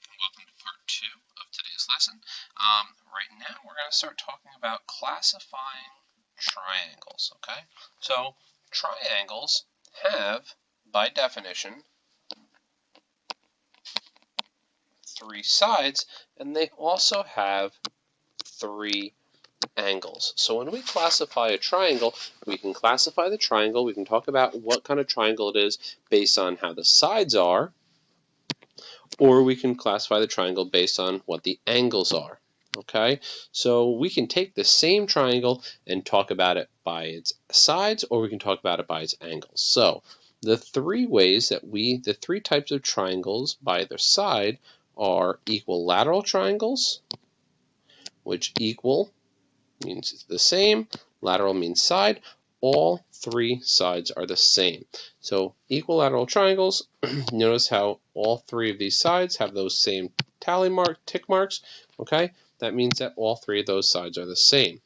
Welcome to part 2 of today's lesson. Right now we're going to start talking about classifying triangles, okay? So triangles have, by definition, 3 sides, and they also have 3 angles. So when we classify a triangle, we can classify the triangle, we can talk about what kind of triangle it is based on how the sides are, or we can classify the triangle based on what the angles are. Okay, so we can take the same triangle and talk about it by its sides, or we can talk about it by its angles. So the 3 ways that the 3 types of triangles by their side are equilateral triangles, which equal means it's the same, lateral means side. All 3 sides are the same. So equilateral triangles, notice how all 3 of these sides have those same tick marks, okay? That means that all 3 of those sides are the same.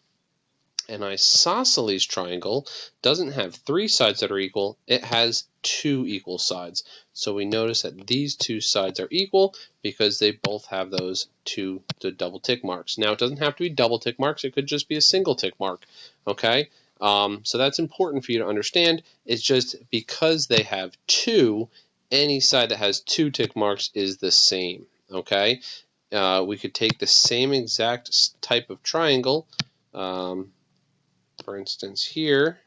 An isosceles triangle doesn't have 3 sides that are equal, it has 2 equal sides. So we notice that these 2 sides are equal because they both have those 2 double tick marks. Now it doesn't have to be double tick marks, it could just be a single tick mark, okay? So that's important for you to understand. It's just because they have 2, any side that has 2 tick marks is the same, okay? We could take the same exact type of triangle, for instance here,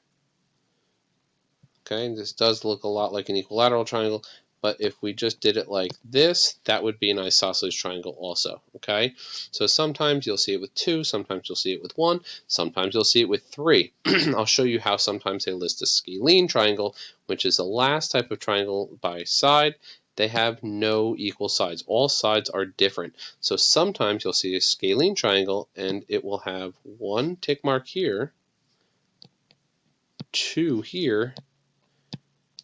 okay, this does look a lot like an equilateral triangle, but if we just did it like this, that would be an isosceles triangle also, okay? So sometimes you'll see it with 2, sometimes you'll see it with 1, sometimes you'll see it with 3. I'll show you how sometimes they list a scalene triangle, which is the last type of triangle by side. They have no equal sides. All sides are different. So sometimes you'll see a scalene triangle and it will have 1 tick mark here, 2 here,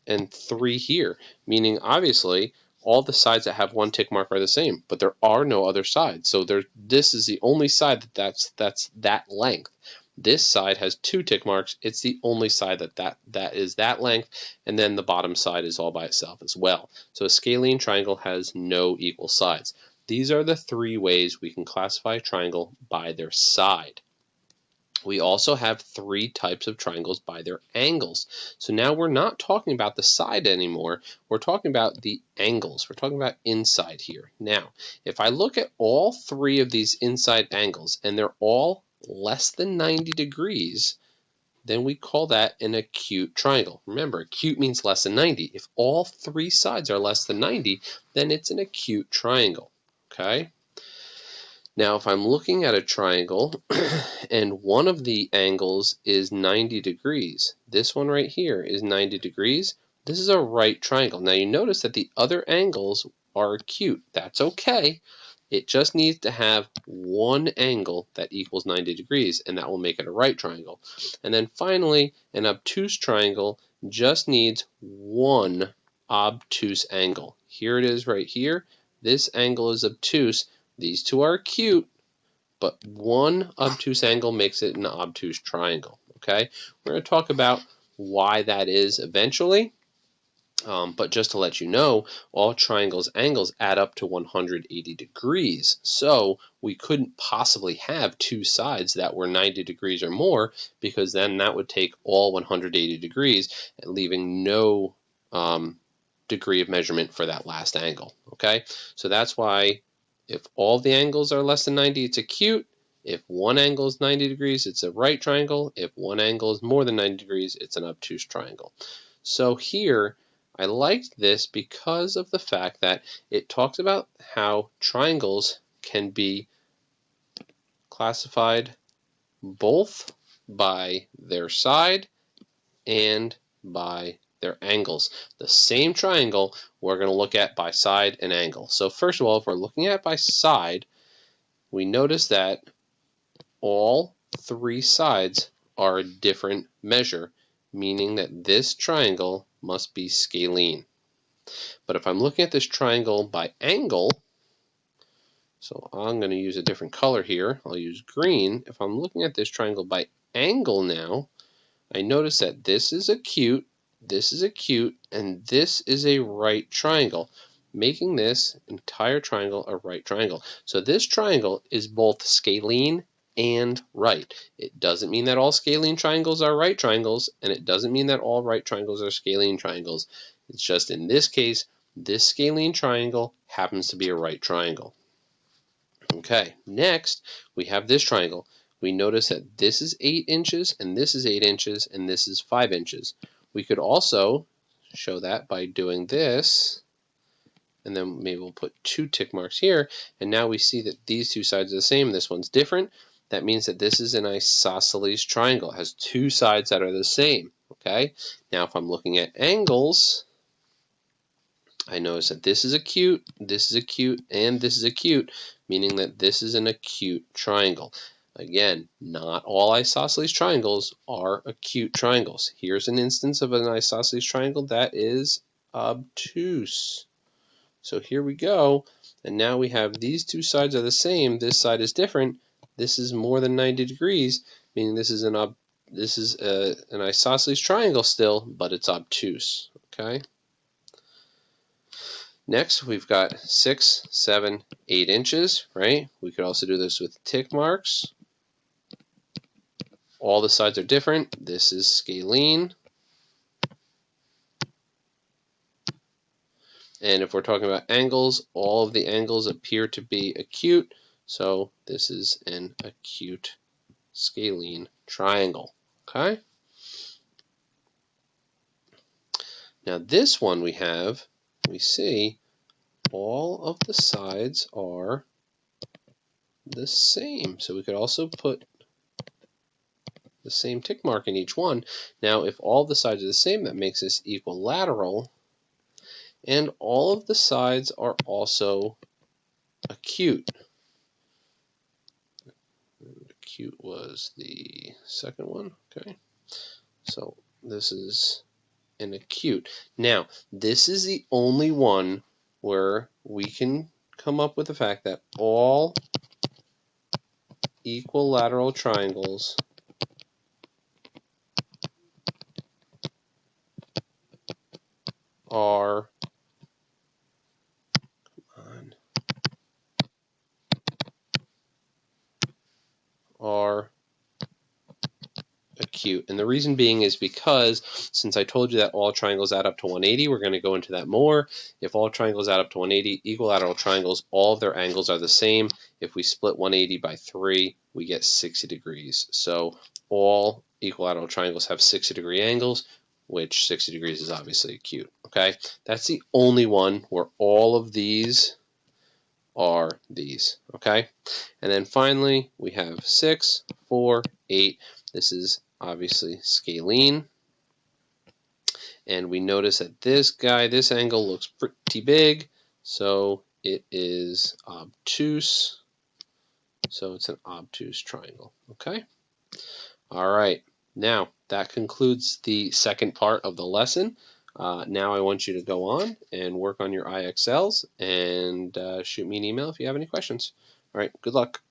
and 3 here, meaning obviously all the sides that have 1 tick mark are the same, but there are no other sides. So this is the only side that's that length. This side has 2 tick marks. It's the only side that is that length, and then the bottom side is all by itself as well. So a scalene triangle has no equal sides. These are the 3 ways we can classify a triangle by their side. We also have 3 types of triangles by their angles. So now we're not talking about the side anymore. We're talking about the angles. We're talking about inside here. Now, if I look at all 3 of these inside angles and they're all less than 90 degrees, then we call that an acute triangle. Remember, acute means less than 90. If all 3 sides are less than 90, then it's an acute triangle. Okay? Now, if I'm looking at a triangle and one of the angles is 90 degrees, this one right here is 90 degrees, this is a right triangle. Now, you notice that the other angles are acute. That's okay. It just needs to have one angle that equals 90 degrees, and that will make it a right triangle. And then finally, an obtuse triangle just needs one obtuse angle. Here it is right here. This angle is obtuse. These 2 are acute, but one obtuse angle makes it an obtuse triangle, okay? We're going to talk about why that is eventually, but just to let you know, all triangles' angles add up to 180 degrees, so we couldn't possibly have 2 sides that were 90 degrees or more, because then that would take all 180 degrees, leaving no degree of measurement for that last angle, okay? So that's why if all the angles are less than 90, it's acute. If one angle is 90 degrees, it's a right triangle. If one angle is more than 90 degrees, it's an obtuse triangle. So here, I liked this because of the fact that it talks about how triangles can be classified both by their side and by their angles. The same triangle we're going to look at by side and angle. So first of all, if we're looking at by side, we notice that all 3 sides are a different measure, meaning that this triangle must be scalene. But if I'm looking at this triangle by angle, so I'm going to use a different color here. I'll use green. If I'm looking at this triangle by angle now, I notice that this is acute, and this is a right triangle. making this entire triangle a right triangle. So this triangle is both scalene and right. It doesn't mean that all scalene triangles are right triangles, and it doesn't mean that all right triangles are scalene triangles. It's just in this case, this scalene triangle happens to be a right triangle. Okay, next we have this triangle. We notice that this is 8 inches, and this is 8 inches, and this is 5 inches. We could also show that by doing this, and then maybe we'll put 2 tick marks here, and now we see that these two sides are the same, this one's different. That means that this is an isosceles triangle. It has 2 sides that are the same, okay? Now if I'm looking at angles, I notice that this is acute, and this is acute, meaning that this is an acute triangle. Again, not all isosceles triangles are acute triangles. Here's an instance of an isosceles triangle that is obtuse. So here we go, and now we have these two sides are the same. This side is different. This is more than 90 degrees, meaning this is an isosceles triangle still, but it's obtuse. Okay. Next, we've got 6, 7, 8 inches, right? We could also do this with tick marks. All the sides are different. This is scalene. And if we're talking about angles, all of the angles appear to be acute. So this is an acute scalene triangle. Okay? Now this one we see all of the sides are the same. So we could also put the same tick mark in each one. Now if all the sides are the same, that makes this equilateral. And all of the sides are also acute. Acute was the second one. Okay. So this is an acute. Now, this is the only one where we can come up with the fact that all equilateral triangles are acute. And the reason being is because since I told you that all triangles add up to 180, we're going to go into that more. If all triangles add up to 180, equilateral triangles, all of their angles are the same. If we split 180 by 3, we get 60 degrees. So all equilateral triangles have 60-degree angles, which 60 degrees is obviously acute. Okay, that's the only one where all of these are these. Okay, and then finally we have 6, 4, 8. This is obviously scalene. And we notice that this angle looks pretty big, so it is obtuse. So it's an obtuse triangle. Okay? All right. Now, that concludes the second part of the lesson. Now I want you to go on and work on your IXLs and shoot me an email if you have any questions. All right, good luck.